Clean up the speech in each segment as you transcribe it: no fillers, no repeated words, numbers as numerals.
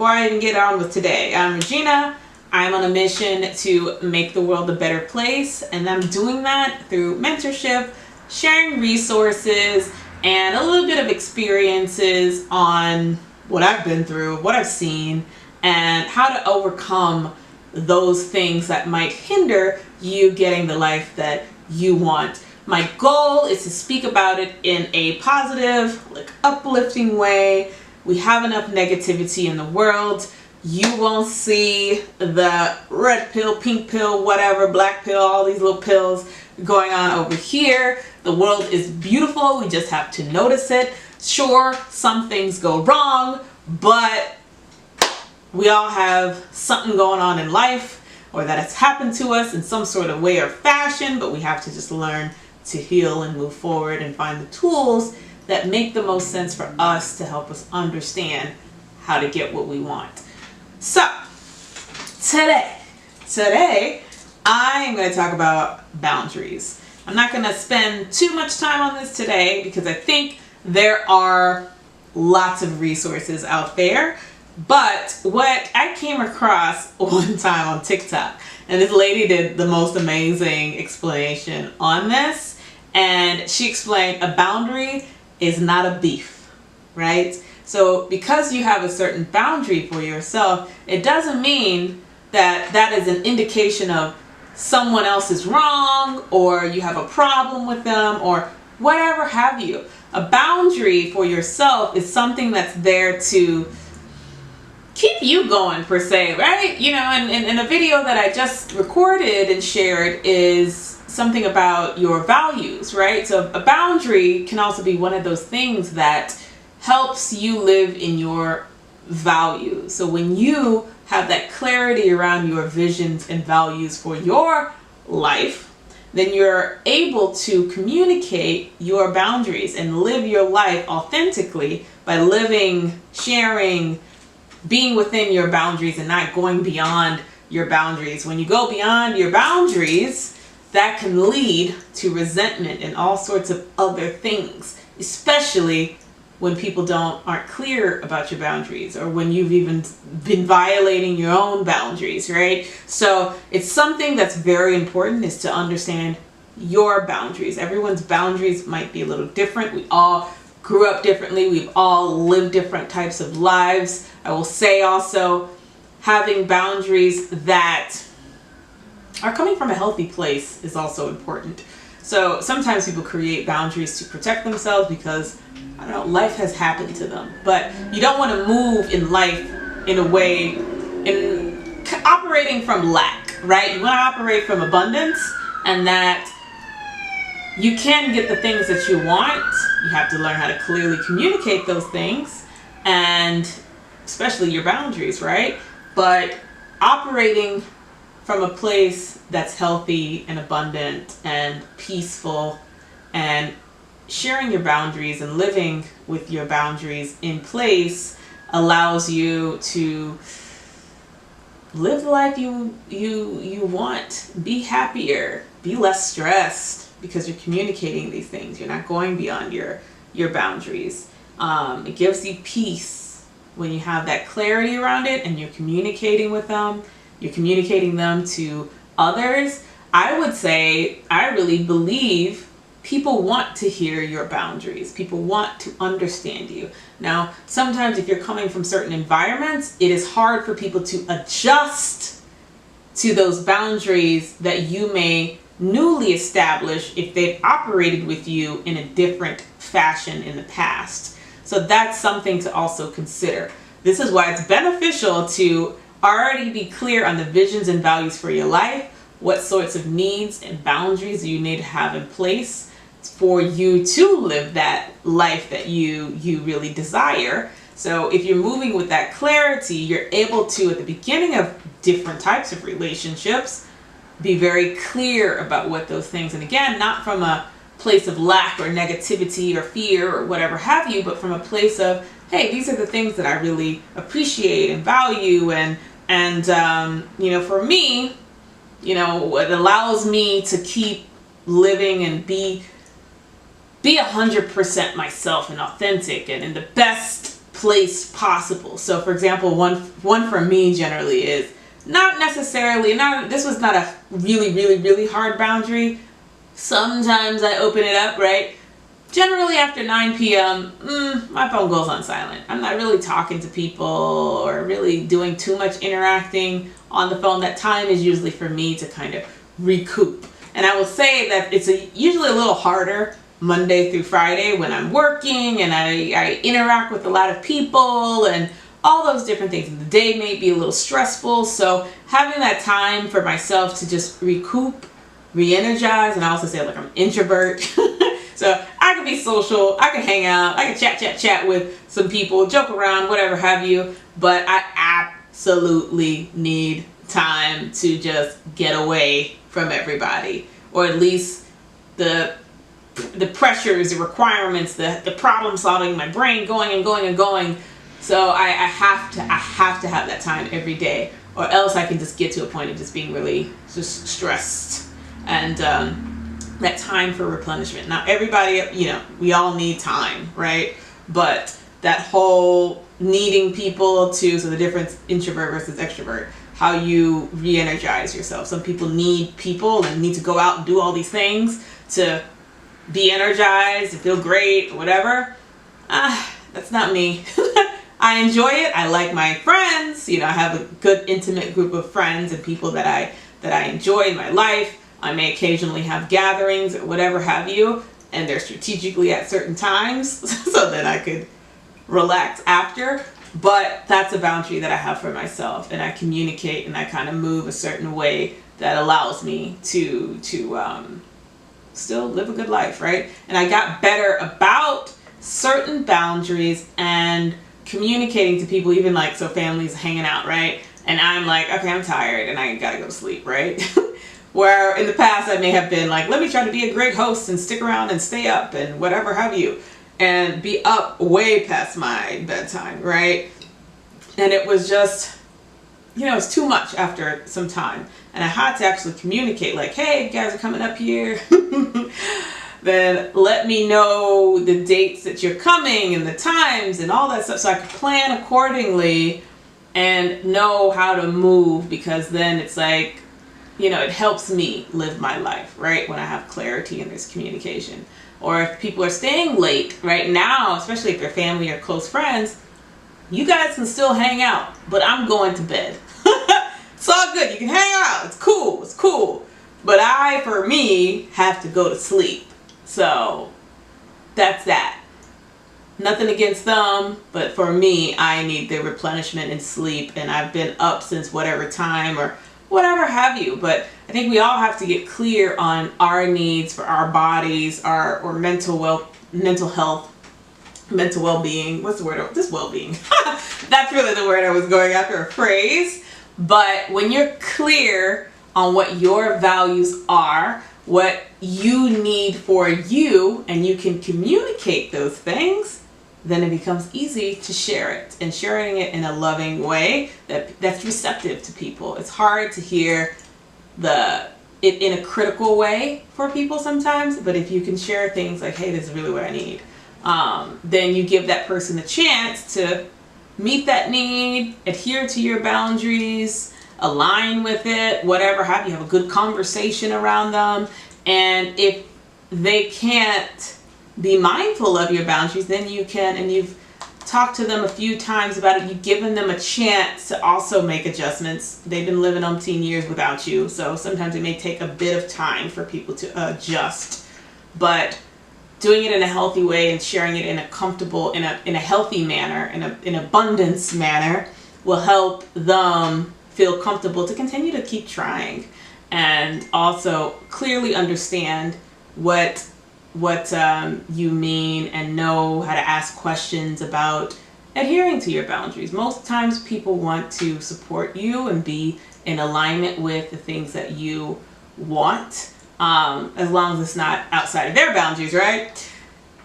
before I even get on with today, I'm Regina. I'm on a mission to make the world a better place, and I'm doing that through mentorship, sharing resources, and a little bit of experiences on what I've been through, what I've seen, and how to overcome those things that might hinder you getting the life that you want. My goal is to speak about it in a positive, uplifting way. We have enough negativity in the world. You won't see the red pill, pink pill, whatever, black pill, all these little pills going on over here. The world is beautiful. We just have to notice it. Sure, some things go wrong, but we all have something going on in life, or that has happened to us in some sort of way or fashion, but we have to just learn to heal and move forward and find the tools that make the most sense for us to help us understand how to get what we want. So, today, I am going to talk about boundaries. I'm not going to spend too much time on this today because I think there are lots of resources out there. But what I came across one time on TikTok, and this lady did the most amazing explanation on this, and she explained a boundary is not a beef, right? So because you have a certain boundary for yourself, it doesn't mean that that is an indication of someone else is wrong or you have a problem with them or whatever have you. A boundary for yourself is something that's there to keep you going, per se, right? You know, and a video that I just recorded and shared is something about your values, right? So a boundary can also be one of those things that helps you live in your values. So when you have that clarity around your visions and values for your life, then you're able to communicate your boundaries and live your life authentically by living, sharing, being within your boundaries and not going beyond your boundaries. When you go beyond your boundaries, that can lead to resentment and all sorts of other things, especially when people aren't clear about your boundaries or when you've even been violating your own boundaries, right? So it's something that's very important, is to understand your boundaries. Everyone's boundaries might be a little different. We all grew up differently. We've all lived different types of lives. I will say also, having boundaries that are coming from a healthy place is also important. So sometimes people create boundaries to protect themselves because, I don't know, life has happened to them. But you don't want to move in life in a way, in operating from lack, right? You want to operate from abundance, and that you can get the things that you want. You have to learn how to clearly communicate those things, and especially your boundaries, right? But operating from a place that's healthy and abundant and peaceful, and sharing your boundaries and living with your boundaries in place allows you to live the life you want. Be happier, be less stressed, because you're communicating these things. You're not going beyond your boundaries. It gives you peace when you have that clarity around it and you're communicating with them. You're communicating them to others. I would say, I really believe people want to hear your boundaries. People want to understand you. Now, sometimes if you're coming from certain environments, it is hard for people to adjust to those boundaries that you may newly establish if they've operated with you in a different fashion in the past. So that's something to also consider. This is why it's beneficial to already be clear on the visions and values for your life, what sorts of needs and boundaries you need to have in place for you to live that life that you really desire. So if you're moving with that clarity, you're able to, at the beginning of different types of relationships, be very clear about what those things, and again, not from a place of lack or negativity or fear or whatever have you, but from a place of, hey, these are the things that I really appreciate and value, and you know, for me, you know, it allows me to keep living and be 100% myself and authentic and in the best place possible. So for example, one for me generally is not necessarily, this was not a really hard boundary. Sometimes I open it up, right? Generally after 9 p.m., my phone goes on silent. I'm not really talking to people or really doing too much interacting on the phone. That time is usually for me to kind of recoup. And I will say that it's usually a little harder Monday through Friday when I'm working and I interact with a lot of people and all those different things. The day may be a little stressful, so having that time for myself to just recoup, re-energize, and I also say like I'm an introvert. So I can be social, I can hang out, I can chat with some people, joke around, whatever have you, but I absolutely need time to just get away from everybody, or at least the pressures, the requirements, the problem solving, my brain going and going. So I have to have that time every day, or else I can just get to a point of just being really just stressed. And that time for replenishment. Now everybody, we all need time, right? But that whole needing people so the difference introvert versus extrovert, how you re-energize yourself. Some people need people and need to go out and do all these things to be energized, to feel great, or whatever. That's not me. I enjoy it. I like my friends. I have a good intimate group of friends and people that I enjoy in my life. I may occasionally have gatherings or whatever have you, and they're strategically at certain times so that I could relax after. But that's a boundary that I have for myself, and I communicate and I kind of move a certain way that allows me to still live a good life, right? And I got better about certain boundaries and communicating to people, even like, so families hanging out, right? And I'm like, okay, I'm tired and I gotta go to sleep, right? Where in the past I may have been like, let me try to be a great host and stick around and stay up and whatever have you, and be up way past my bedtime, right? And it was just, it's too much after some time. And I had to actually communicate like, hey, you guys are coming up here. Then let me know the dates that you're coming and the times and all that stuff, so I could plan accordingly and know how to move, because then it's like, it helps me live my life, right? When I have clarity and there's communication. Or if people are staying late right now, especially if they're family or close friends, you guys can still hang out, but I'm going to bed. It's all good. You can hang out. It's cool. But for me, have to go to sleep. So that's that. Nothing against them, but for me, I need the replenishment and sleep, and I've been up since whatever time or whatever have you. But I think we all have to get clear on our needs for our bodies, or mental health, mental well-being. What's the word? Just well-being. That's really the word I was going after, a phrase. But when you're clear on what your values are, what you need for you, and you can communicate those things, then it becomes easy to share it, and sharing it in a loving way that's receptive to people. It's hard to hear it in a critical way for people sometimes, but if you can share things like, hey, this is really what I need, then you give that person a chance to meet that need, adhere to your boundaries, align with it, whatever have you, have a good conversation around them. And if they can't be mindful of your boundaries, then you can, and you've talked to them a few times about it, you've given them a chance to also make adjustments. They've been living umpteen years without you, so sometimes it may take a bit of time for people to adjust. But doing it in a healthy way and sharing it in a comfortable, in a healthy manner, in an abundance manner, will help them feel comfortable to continue to keep trying, and also clearly understand what you mean, and know how to ask questions about adhering to your boundaries. Most times people want to support you and be in alignment with the things that you want, as long as it's not outside of their boundaries, right?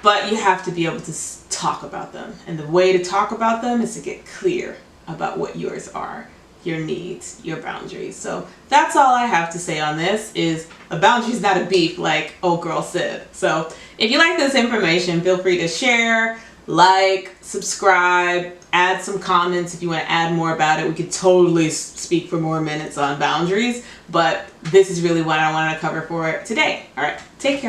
But you have to be able to talk about them, and the way to talk about them is to get clear about what yours are, your needs, your boundaries. So that's all I have to say on this. Is a boundary is not a beef, like old girl said. So if you like this information, feel free to share, like, subscribe, add some comments if you want to add more about it. We could totally speak for more minutes on boundaries, but this is really what I wanted to cover for today. All right, take care.